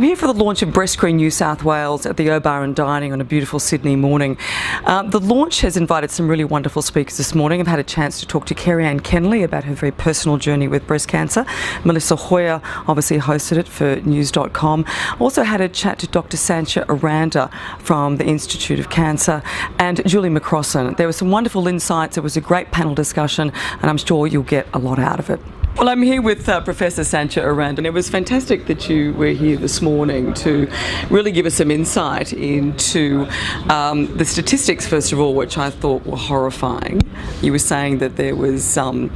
I'm here for the launch of Breast Screen New South Wales at the O-Bar and Dining on a beautiful Sydney morning. The launch has invited some really wonderful speakers this morning. I've had a chance to talk to Kerry-Ann Kenley about her very personal journey with breast cancer. Melissa Hoyer obviously hosted it for news.com. Also had a chat to Dr. Sanchia Aranda from the Institute of Cancer and Julie McCrossan. There were some wonderful insights. It was a great panel discussion and I'm sure you'll get a lot out of it. Well, I'm here with Professor Sanchia Aranda, and it was fantastic that you were here this morning to really give us some insight into the statistics, first of all, which I thought were horrifying. You were saying that there was, I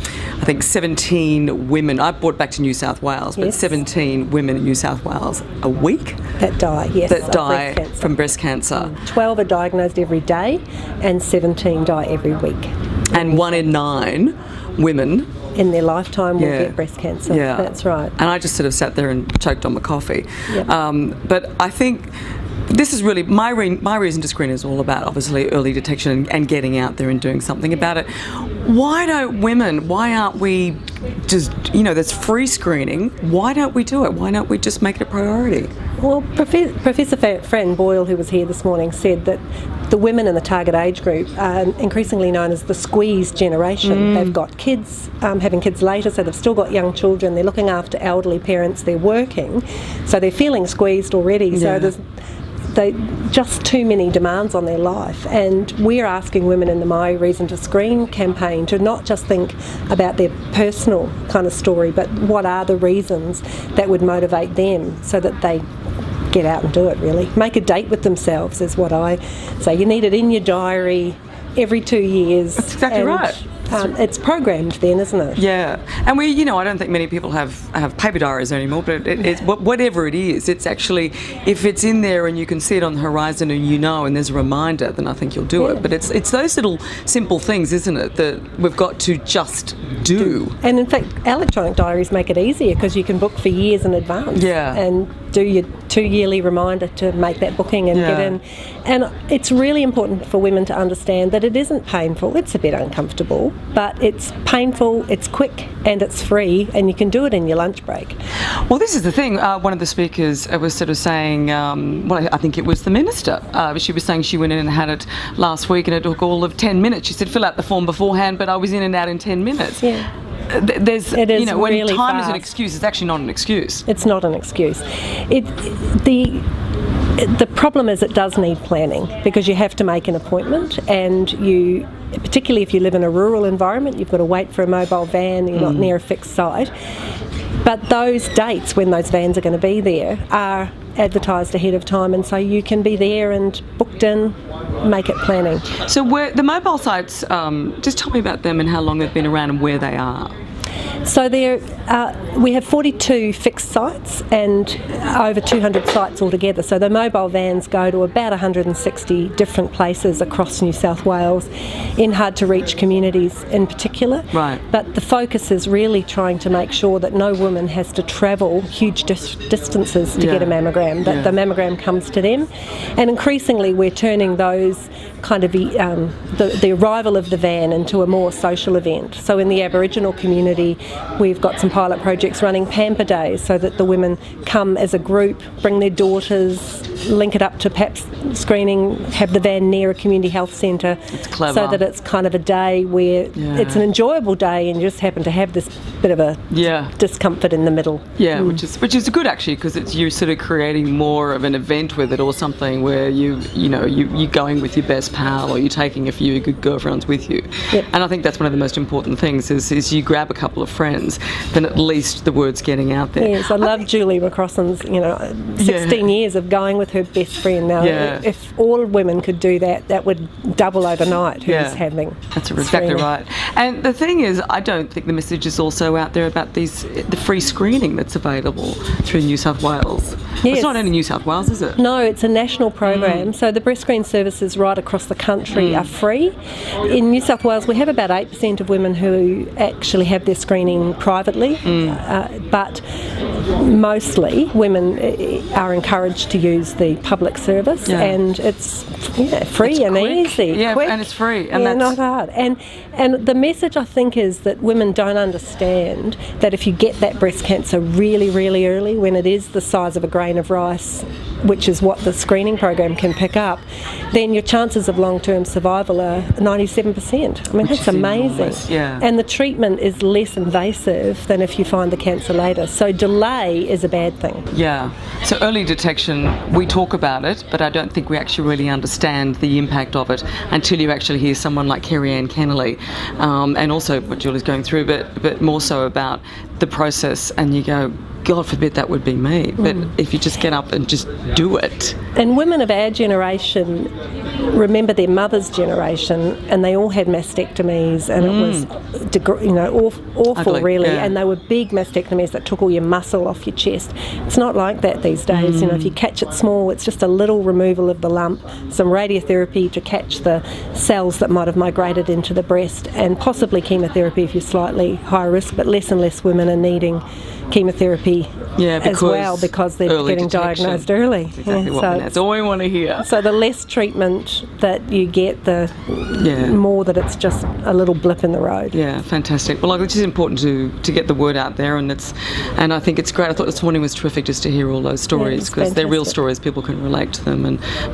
think, 17 women, I brought back to New South Wales, but 17 women in New South Wales a week that die, yes, that die from breast cancer. 12 are diagnosed every day and 17 die every week. And 1 in 9 women in their lifetime will get breast cancer. Yeah. That's right. And I just sort of sat there and choked on my coffee. Yep. But I think this is really, my reason to screen is all about obviously early detection and getting out there and doing something about it. Why aren't we just, there's free screening, why don't we do it? Why don't we just make it a priority? Well, Professor Fran Boyle, who was here this morning, said that the women in the target age group are increasingly known as the squeeze generation. They've got kids, having kids later, so they've still got young children, they're looking after elderly parents, they're working, so they're feeling squeezed already. So there's just too many demands on their life, and we're asking women in the My Reason to Screen campaign to not just think about their personal kind of story, but what are the reasons that would motivate them so that they get out and do it, really. Make a date with themselves is what I say. You need it in your diary every 2 years. That's exactly right. It's programmed then, isn't it? Yeah, and I don't think many people have paper diaries anymore, but it's whatever it is, it's actually, if it's in there and you can see it on the horizon and there's a reminder, then I think you'll do it. But it's those little simple things, isn't it, that we've got to just do. And in fact, electronic diaries make it easier because you can book for years in advance. Yeah. And do your 2-yearly reminder to make that booking and get in. And it's really important for women to understand that it isn't painful. It's a bit uncomfortable, but it's painful, it's quick, and it's free, and you can do it in your lunch break. Well, this is the thing. One of the speakers was sort of saying, I think it was the minister. She was saying she went in and had it last week, and it took all of 10 minutes. She said, fill out the form beforehand, but I was in and out in 10 minutes. Yeah. It is when really time fast. is an excuse, it's actually not an excuse. It's not an excuse. The problem is it does need planning because you have to make an appointment, and particularly if you live in a rural environment, you've got to wait for a mobile van, you're not near a fixed site. But those dates when those vans are going to be there are advertised ahead of time, and so you can be there and booked in, make it planning. So the mobile sites, just tell me about them and how long they've been around and where they are. So we have 42 fixed sites and over 200 sites altogether. So the mobile vans go to about 160 different places across New South Wales in hard-to-reach communities in particular. Right. But the focus is really trying to make sure that no woman has to travel huge distances to get a mammogram, that the mammogram comes to them. And increasingly we're turning those kind of the arrival of the van into a more social event. So in the Aboriginal community, we've got some pilot projects running Pamper Days so that the women come as a group, bring their daughters, link it up to perhaps screening, have the van near a community health centre. It's clever. So that it's kind of a day where it's an enjoyable day and you just happen to have this bit of a discomfort in the middle. Yeah, which is good actually, because you're sort of creating more of an event with it, or something where you're going with your best pal, or you're taking a few good girlfriends with you. Yep. And I think that's one of the most important things is you grab a couple of friends, then at least the word's getting out there. Yes, I love Julie McCrossan's 16 years of going with her best friend. Now, if all women could do that, that would double overnight who's having. That's exactly right. And the thing is, I don't think the message is also out there about the free screening that's available through New South Wales. Yes. It's not only New South Wales, is it? No, it's a national program. So the breast screen services right across the country are free. In New South Wales, we have about 8% of women who actually have their screening privately, but mostly women are encouraged to use the public service, and it's free and easy. Yeah, quick. And it's free. And that's not hard. And the message, I think, is that women don't understand that if you get that breast cancer really, really early, when it is the size of a grain of rice, which is what the screening program can pick up, then your chances of long-term survival are 97%. I mean, that's amazing. Enormous, yeah. And the treatment is less invasive than if you find the cancer later. So delay is a bad thing. Yeah. So early detection, we talk about it, but I don't think we actually really understand the impact of it until you actually hear someone like Kerry-Ann Kennelly, and also what Julie's going through, but more so about the process, and you go, God forbid that would be me. But if you just get up and just do it. And women of our generation remember their mother's generation, and they all had mastectomies, and it was awful, Ugly, really. yeah. And they were big mastectomies that took all your muscle off your chest. It's not like that these days. If you catch it small, it's just a little removal of the lump, some radiotherapy to catch the cells that might have migrated into the breast, and possibly chemotherapy if you're slightly high risk. But less and less women are needing chemotherapy as well, because they're getting diagnosed early. That's exactly that's all we want to hear. So the less treatment that you get, the more that it's just a little blip in the road. Yeah, fantastic. Well, it's just important to get the word out there, and I think it's great. I thought this morning was terrific just to hear all those stories, because they're real stories, people can relate to them.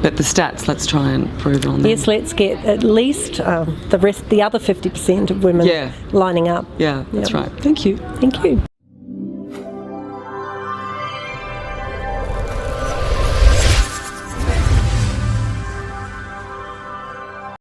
But the stats, let's try and improve on them. Yes, let's get at least the other 50% of women lining up. Yeah, that's right. Thank you. Thank you.